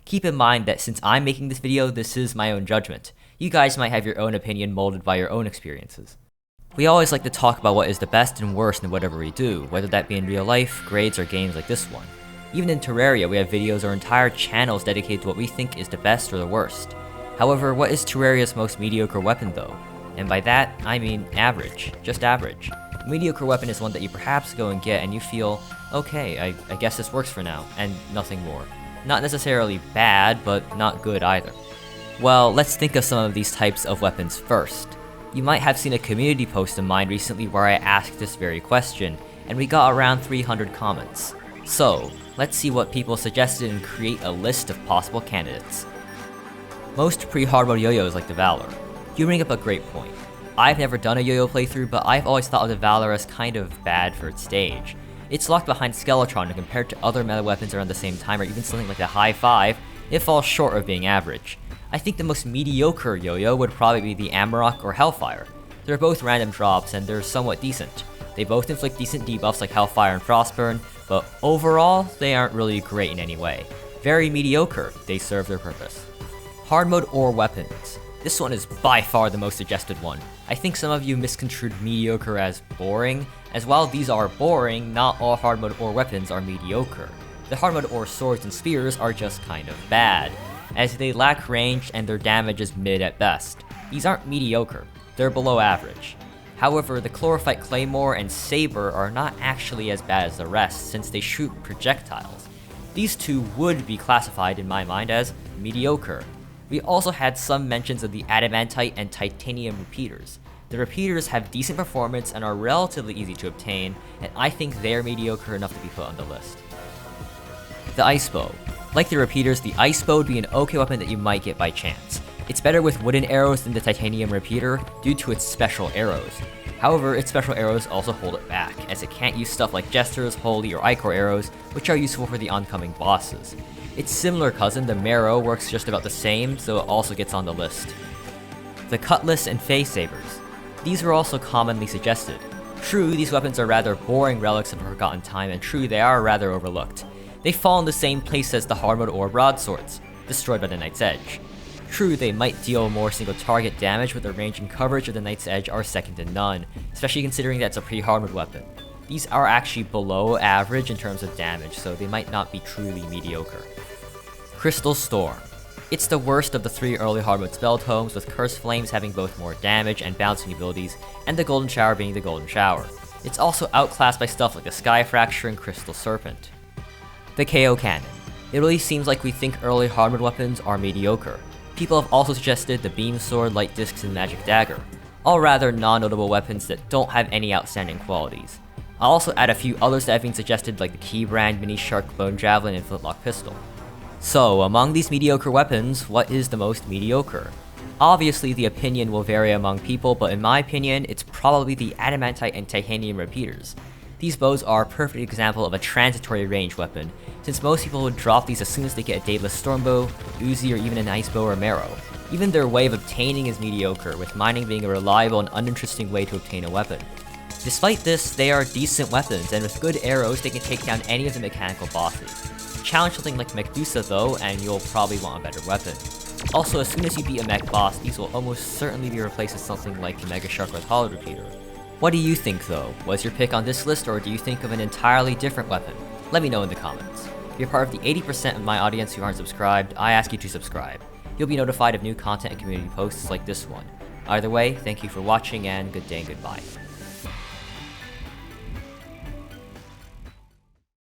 Keep in mind that since I'm making this video, this is my own judgment. You guys might have your own opinion molded by your own experiences. We always like to talk about what is the best and worst in whatever we do, whether that be in real life, grades, or games like this one. Even in Terraria, we have videos or entire channels dedicated to what we think is the best or the worst. However, what is Terraria's most mediocre weapon though? And by that, I mean average. Just average. A mediocre weapon is one that you perhaps go and get and you feel, okay, I guess this works for now, and nothing more. Not necessarily bad, but not good either. Well, let's think of some of these types of weapons first. You might have seen a community post of mine recently where I asked this very question, and we got around 300 comments. So, let's see what people suggested and create a list of possible candidates. Most pre-hard mode yo-yos like the Valor. You bring up a great point. I've never done a yo-yo playthrough, but I've always thought of the Valor as kind of bad for its stage. It's locked behind Skeletron, and compared to other meta weapons around the same time, or even something like the High 5, it falls short of being average. I think the most mediocre yo-yo would probably be the Amarok or Hellfire. They're both random drops, and they're somewhat decent. They both inflict decent debuffs like Hellfire and Frostburn, but overall, they aren't really great in any way. Very mediocre, they serve their purpose. Hard mode or weapons. This one is by far the most suggested one. I think some of you misconstrued mediocre as boring, as while these are boring, not all hard mode or weapons are mediocre. The hard mode or swords and spears are just kind of bad, as they lack range and their damage is mid at best. These aren't mediocre, they're below average. However, the Chlorophyte Claymore and Saber are not actually as bad as the rest, since they shoot projectiles. These two would be classified in my mind as mediocre. We also had some mentions of the Adamantite and Titanium repeaters. The repeaters have decent performance and are relatively easy to obtain, and I think they're mediocre enough to be put on the list. The Ice Bow. Like the repeaters, the Ice Bow would be an okay weapon that you might get by chance. It's better with wooden arrows than the Titanium repeater due to its special arrows. However, its special arrows also hold it back, as it can't use stuff like Jesters, Holy, or Ichor arrows, which are useful for the oncoming bosses. Its similar cousin, the Marrow, works just about the same, so it also gets on the list. The Cutlass and Phase Sabers. These are also commonly suggested. True, these weapons are rather boring relics of a forgotten time, and true, they are rather overlooked. They fall in the same place as the hard mode or broadswords, destroyed by the Knight's Edge. True, they might deal more single target damage, but the range and coverage of the Knight's Edge are second to none, especially considering that it's a pre-hard mode weapon. These are actually below average in terms of damage, so they might not be truly mediocre. Crystal Storm. It's the worst of the 3 early hard mode spell tomes, with Curse Flames having both more damage and bouncing abilities, and the Golden Shower being the Golden Shower. It's also outclassed by stuff like the Sky Fracture and Crystal Serpent. The KO Cannon. It really seems like we think early hard mode weapons are mediocre. People have also suggested the Beam Sword, Light Discs, and Magic Dagger, all rather non-notable weapons that don't have any outstanding qualities. I'll also add a few others that have been suggested like the Keybrand, Mini Shark, Bone Javelin, and Flintlock Pistol. So, among these mediocre weapons, what is the most mediocre? Obviously, the opinion will vary among people, but in my opinion, it's probably the Adamantite and Titanium repeaters. These bows are a perfect example of a transitory range weapon, since most people would drop these as soon as they get a Daedalus Stormbow, Uzi, or even an Ice Bow or Marrow. Even their way of obtaining is mediocre, with mining being a reliable and uninteresting way to obtain a weapon. Despite this, they are decent weapons, and with good arrows, they can take down any of the mechanical bosses. Challenge something like Medusa though, and you'll probably want a better weapon. Also, as soon as you beat a mech boss, these will almost certainly be replaced with something like the Mega Shark or Hollow Repeater. What do you think though? Was your pick on this list, or do you think of an entirely different weapon? Let me know in the comments. If you're part of the 80% of my audience who aren't subscribed, I ask you to subscribe. You'll be notified of new content and community posts like this one. Either way, thank you for watching, and good day and goodbye.